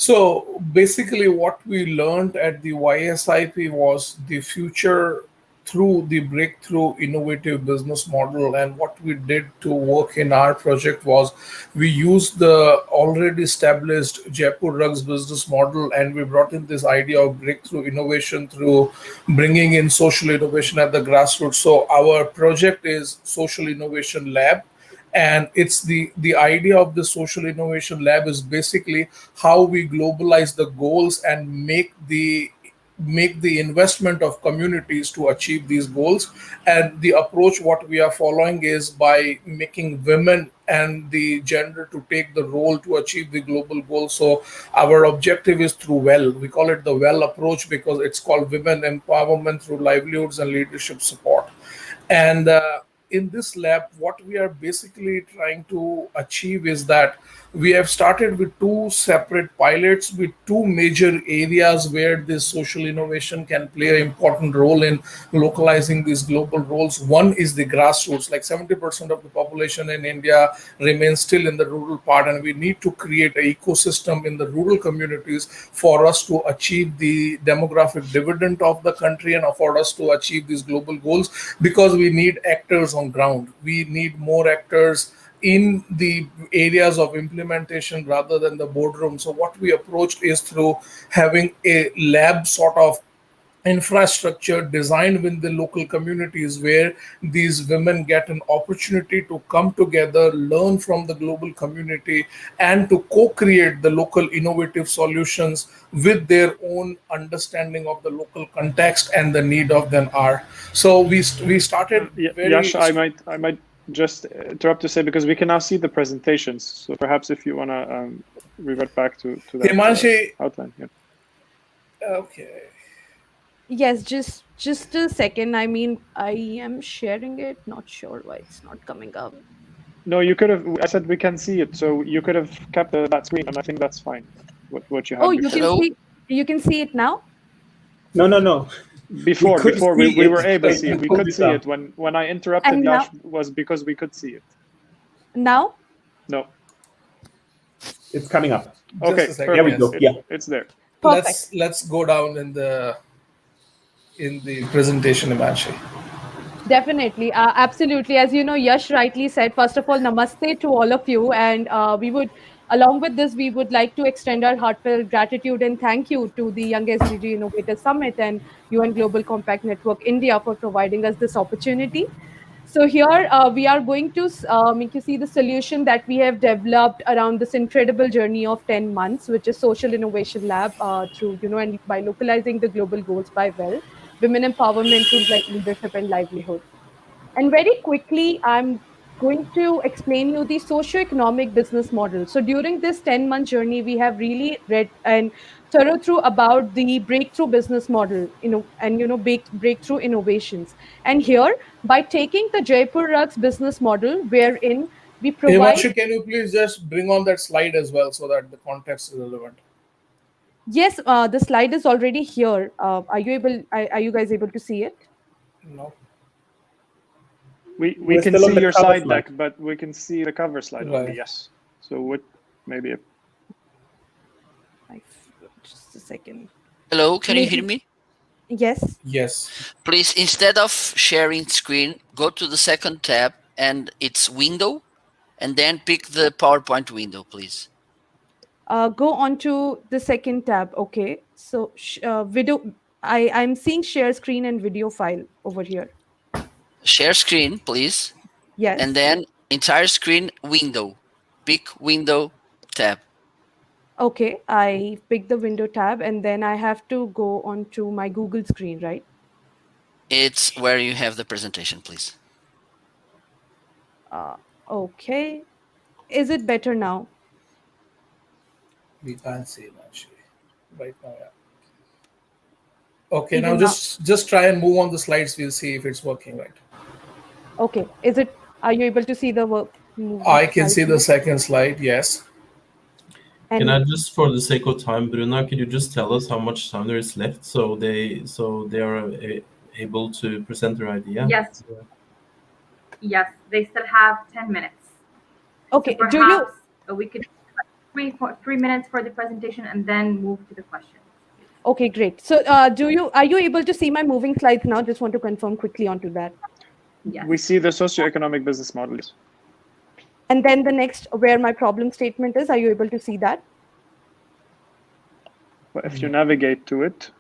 So basically, what we learned at the YSIP was the future through the breakthrough innovative business model. And what we did to work in our project was we used the already established Jaipur rugs business model, and we brought in this idea of breakthrough innovation through bringing in social innovation at the grassroots. So our project is Social Innovation Lab, and it's the idea of the social innovation lab is basically how we globalize the goals and make the investment of communities to achieve these goals. And the approach what we are following is by making women and the gender to take the role to achieve the global goal. So our objective is through well, we call it the well approach because it's called women empowerment through livelihoods and leadership support. And in this lab, what we are basically trying to achieve is that we have started with two separate pilots with two major areas where this social innovation can play an important role in localizing these global roles. One is the grassroots, like 70% of the population in India remains still in the rural part, and we need to create an ecosystem in the rural communities for us to achieve the demographic dividend of the country and for us to achieve these global goals, because we need actors on ground. We need more actors in the areas of implementation rather than the boardroom. So what we approached is through having a lab sort of infrastructure designed with the local communities where these women get an opportunity to come together, learn from the global community, and to co-create the local innovative solutions with their own understanding of the local context and the need of them are. So we started Yash, I might just interrupt to say, because we can now see the presentations. So perhaps if you want to revert back to that Himanshi, outline. Yeah. okay. Yes, just a second. I mean, I am sharing it. Not sure why it's not coming up. No, you could have. I said we can see it, so you could have kept that screen, and I think that's fine. What you have. Oh, you before. can see. You can see it now. No. Before we were able to see it. We could see it. it. When I interrupted And Yash now? was because we could see it. Now? No. It's coming up. Okay. Just a second, There we yes. go. Yeah. It's there. Perfect. Let's go down in the presentation, Himanshi. Definitely, absolutely. As you know, Yash rightly said, first of all, namaste to all of you. And we would, along with this, we would like to extend our heartfelt gratitude and thank you to the Young SDG Innovators Summit and UN Global Compact Network India for providing us this opportunity. So here we are going to make you see the solution that we have developed around this incredible journey of 10 months, which is Social Innovation Lab through, and by localizing the global goals by women empowerment through like leadership and livelihood. And very quickly, I'm going to explain you the socio-economic business model. So during this 10-month journey, we have really read and thorough through about the breakthrough business model, and breakthrough innovations. And here, by taking the Jaipur Rugs business model, wherein we provide. Himanshi, can you please just bring on that slide as well so that the context is relevant? Yes, the slide is already here. Are you able? Are you guys able to see it? No. We We're can still on see the your cover slide slide. deck, but we can see the cover slide only. Right. Yes. So what? Maybe. Just a second. Hello, can you Maybe- hear me? Yes. Yes. Please, instead of sharing screen, go to the second tab and it's window, and then pick the PowerPoint window, please. Go on to the second tab. Okay. So video. I'm seeing share screen and video file over here. Share screen, please. Yes. And then entire screen window. Pick window tab. Okay. I pick the window tab and then I have to go on to my Google screen, right? It's where you have the presentation, please. Okay. Is it better now? We can't see Himanshi right now. Yeah. Okay, Even now now? just try and move on the slides. We'll see if it's working right. Okay. Is it? Are you able to see the work? I can see the second slide. Yes. Can I just, for the sake of time, Bruna, could you just tell us how much time there is left so they are able to present their idea? Yes. Yes, they still have 10 minutes. Okay. So perhaps we could. three minutes for the presentation and then move to the questions. Okay, great. So are you able to see my moving slides now? Just want to confirm quickly onto that. Yes. We see the socioeconomic business models. And then the next, where my problem statement is, are you able to see that? Well, if you navigate to it.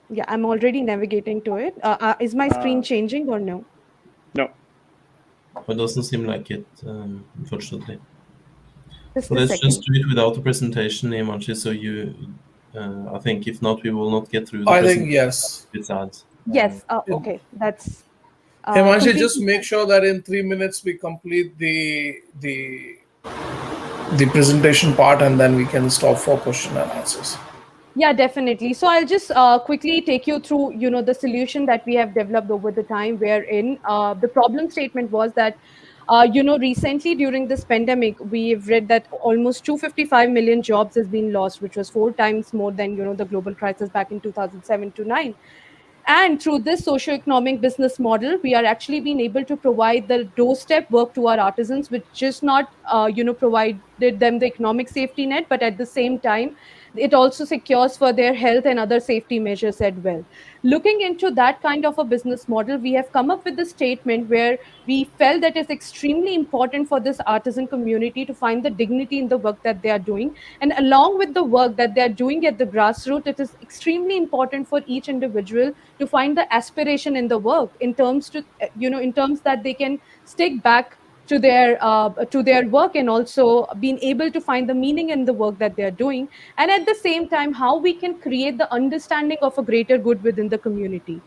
Yeah, I'm already navigating to it. Is my screen changing or no? No. It doesn't seem like it, unfortunately. Just So a let's second. just do it without the presentation, Imanchi, so you, I think if not, we will not get through the I presentation. think yes. Besides. Yes, okay, that's... Himanshi, just make sure that in 3 minutes we complete the presentation part, and then we can stop for question and answers. Yeah, definitely. So I'll just quickly take you through, the solution that we have developed over the time, wherein the problem statement was that, recently during this pandemic, we've read that almost 255 million jobs has been lost, which was 4 times more than, the global crisis back in 2007 to 9. And through this socioeconomic business model, we are actually being able to provide the doorstep work to our artisans, which just not, provided them the economic safety net, but at the same time, it also secures for their health and other safety measures as well. Looking into that kind of a business model, we have come up with a statement where we felt that it's extremely important for this artisan community to find the dignity in the work that they are doing. And along with the work that they are doing at the grassroots, it is extremely important for each individual to find the aspiration in the work in terms that they can stick back to their work, and also being able to find the meaning in the work that they are doing, and at the same time how we can create the understanding of a greater good within the community,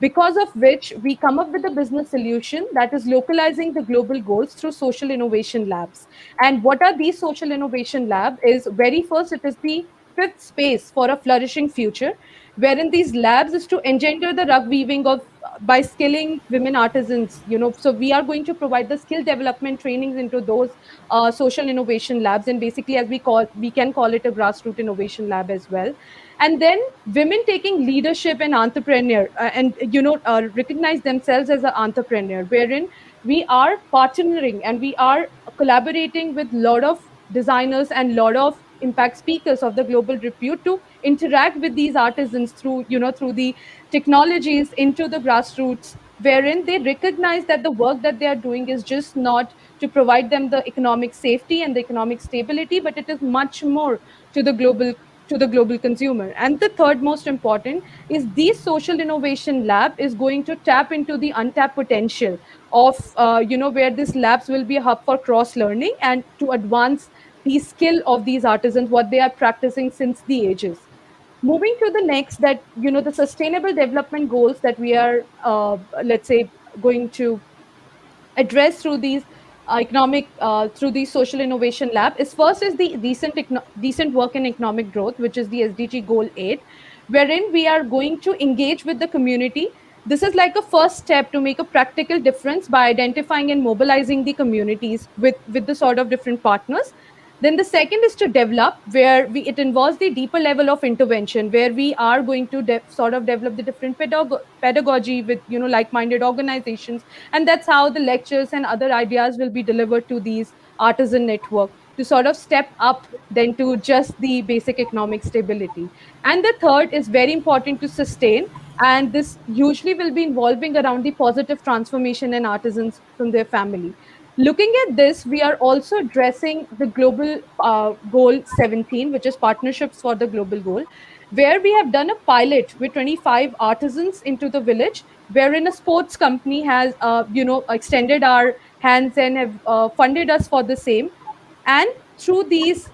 because of which we come up with a business solution that is localizing the global goals through social innovation labs. And what are these social innovation lab is, very first, it is the fifth space for a flourishing future, wherein these labs is to engender the rug weaving of by skilling women artisans. So we are going to provide the skill development trainings into those social innovation labs, and basically, as we can call it a grassroots innovation lab as well. And then women taking leadership and entrepreneur, and recognize themselves as an entrepreneur, wherein we are partnering and we are collaborating with lot of designers and lot of impact speakers of the global repute to interact with these artisans through the technologies into the grassroots, wherein they recognize that the work that they are doing is just not to provide them the economic safety and the economic stability, but it is much more to the global consumer. And the third most important is, the social innovation lab is going to tap into the untapped potential of where this labs will be a hub for cross learning and to advance the skill of these artisans, what they are practicing since the ages. Moving to the next, that the sustainable development goals that we are let's say going to address through these through the social innovation lab is, first is the decent work and economic growth, which is the SDG goal 8, wherein we are going to engage with the community. This is like a first step to make a practical difference by identifying and mobilizing the communities with the sort of different partners. Then the second is to develop, where it involves the deeper level of intervention, where we are going to sort of develop the different pedagogy with like-minded organizations, and that's how the lectures and other ideas will be delivered to these artisan network to sort of step up then to just the basic economic stability. And the third is very important to sustain, and this usually will be involving around the positive transformation in artisans from their family. Looking at this, we are also addressing the global goal 17, which is partnerships for the global goal, where we have done a pilot with 25 artisans into the village, wherein a sports company has, extended our hands and have funded us for the same. And through this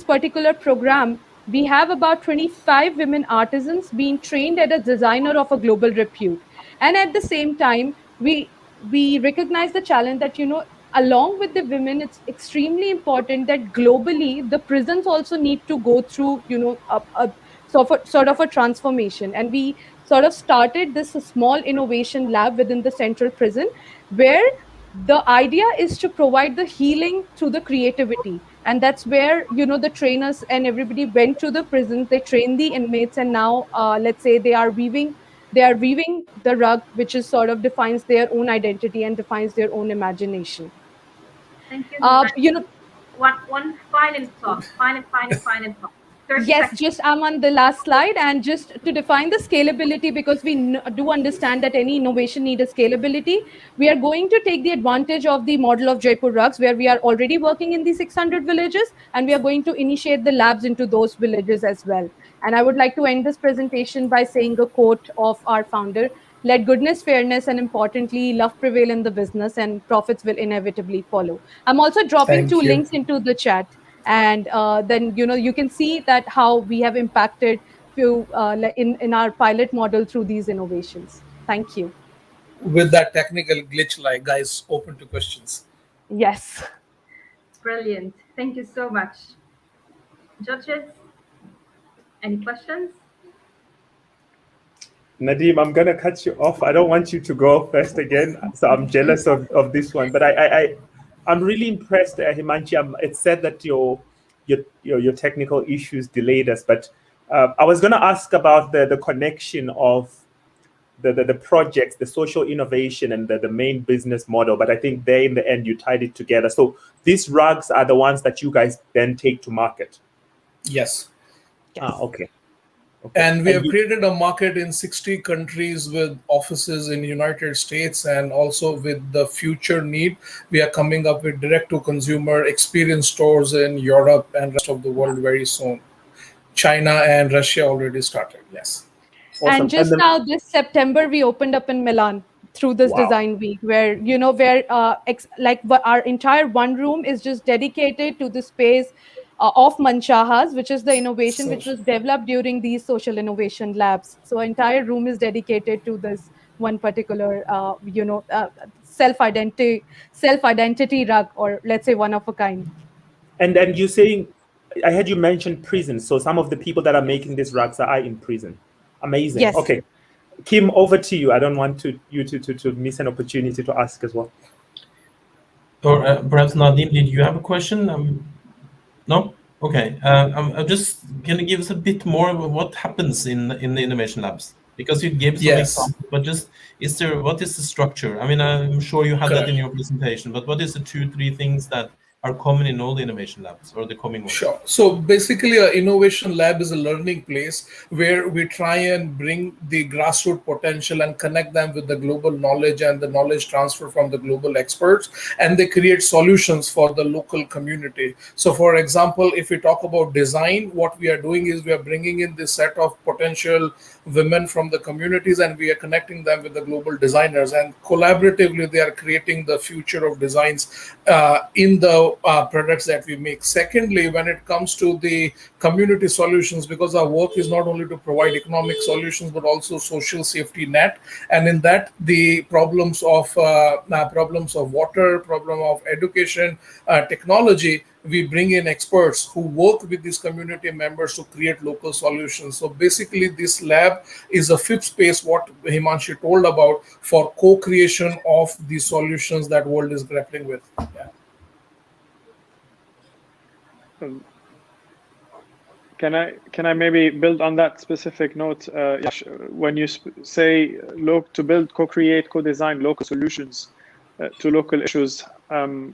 particular program, we have about 25 women artisans being trained as a designer of a global repute. And at the same time, we recognize the challenge that along with the women, it's extremely important that globally the prisons also need to go through a sort of a transformation. And we sort of started this small innovation lab within the central prison, where the idea is to provide the healing through the creativity. And that's where the trainers and everybody went to the prisons, they trained the inmates, and now let's say they are weaving the rug, which is sort of defines their own identity and defines their own imagination. Thank you. One final thought. Final thought. 30 Yes, seconds. just I'm on the last slide, and just to define the scalability, because we do understand that any innovation need a scalability. We are going to take the advantage of the model of Jaipur rugs, where we are already working in the 600 villages, and we are going to initiate the labs into those villages as well. And I would like to end this presentation by saying a quote of our founder: "Let goodness, fairness, and importantly, love prevail in the business, and profits will inevitably follow." I'm also dropping two Thank you. links into the chat, and then you can see that how we have impacted few in our pilot model through these innovations. Thank you. With that technical glitch, like guys, open to questions. Yes. Brilliant. Thank you so much. Judges, any questions? Nadeem, I'm gonna cut you off. I don't want you to go first again, so I'm jealous of this one. But I'm really impressed, Himanshi. It's said that your technical issues delayed us, but I was gonna ask about the connection of the projects, the social innovation, and the main business model. But I think there in the end you tied it together. So these rugs are the ones that you guys then take to market. Yes. Okay. And we have created a market in 60 countries with offices in United States, and also with the future need, we are coming up with direct-to-consumer experience stores in Europe and rest of the world very soon. China and Russia already started, yes. Awesome. And just now this September, we opened up in Milan through this design week, where our entire one room is just dedicated to the space of Manchahas, which is the innovation which was developed during these social innovation labs. So entire room is dedicated to this one particular self-identity rug, or let's say one of a kind. And then you're saying, I heard you mention prison. So some of the people that are making these rugs are in prison. Amazing. Yes. Okay. Kim, over to you. I don't want you to miss an opportunity to ask as well. Or perhaps Nadeem, did you have a question? No? Okay. I'm just going to give us a bit more of what happens in the innovation labs, because you gave some examples, but just what is the structure? I mean, I'm sure you had that in your presentation, but what is the 2-3 things that are common in all the innovation labs or the coming ones? Sure. So basically, an innovation lab is a learning place where we try and bring the grassroots potential and connect them with the global knowledge and the knowledge transfer from the global experts, and they create solutions for the local community. So for example, if we talk about design, what we are doing is we are bringing in this set of potential women from the communities, and we are connecting them with the global designers, and collaboratively they are creating the future of designs in the products that we make. Secondly, when it comes to the community solutions, because our work is not only to provide economic solutions but also social safety net, and in that the problems of water, problem of education, technology, we bring in experts who work with these community members to create local solutions. So basically, this lab is a fifth space, what Himanshi told about, for co-creation of the solutions that world is grappling with. Yeah. Can I maybe build on that specific note? Yash, when you say to build, co-create, co-design local solutions to local issues, how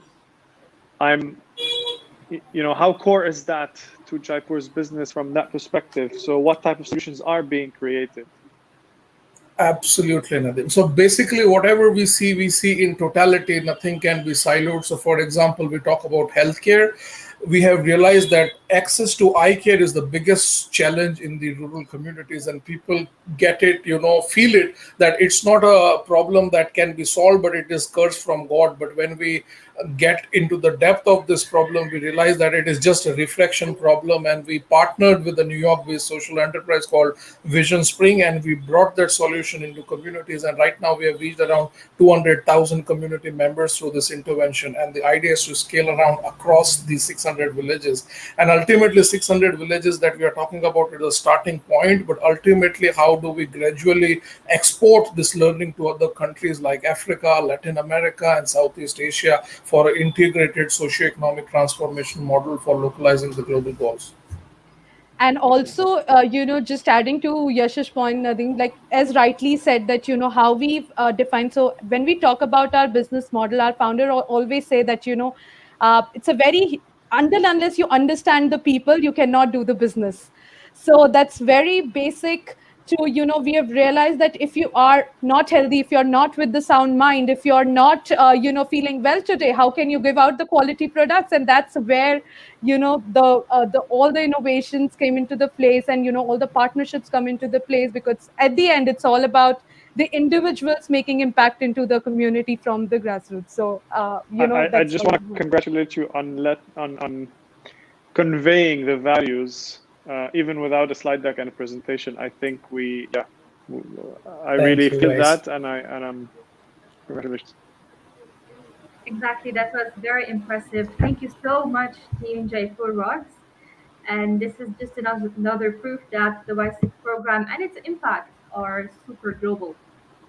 core is that to Jaipur's business from that perspective? So what type of solutions are being created? Absolutely, Nadeem. So basically, whatever we see in totality. Nothing can be siloed. So for example, we talk about healthcare. We have realized that access to eye care is the biggest challenge in the rural communities, and people get it, feel it, that it's not a problem that can be solved, but it is curse from God. But when we get into the depth of this problem, we realize that it is just a reflection problem, and we partnered with a New York-based social enterprise called Vision Spring, and we brought that solution into communities, and right now we have reached around 200,000 community members through this intervention, and the idea is to scale around across the 600 villages, and ultimately 600 villages that we are talking about is a starting point, but ultimately how do we gradually export this learning to other countries like Africa, Latin America, and Southeast Asia for an integrated socio-economic transformation model for localizing the global goals. And also, just adding to Yash's point, I think, like as rightly said, that how we've defined. So when we talk about our business model, our founder always say that it's a very until unless you understand the people, you cannot do the business. So that's very basic to, we have realized that if you are not healthy, if you're not with the sound mind, if you're not feeling well today, how can you give out the quality products? And that's where the all the innovations came into the place, and all the partnerships come into the place, because at the end it's all about the individuals making impact into the community from the grassroots. So I that's just what want to congratulate you on conveying the values, even without a slide deck and a presentation. I think I really you, feel guys. that, and I'm congratulations. Exactly, that was very impressive. Thank you so much, Team Jaipur Rocks. And this is just another proof that the Y6 program and its impact are super global.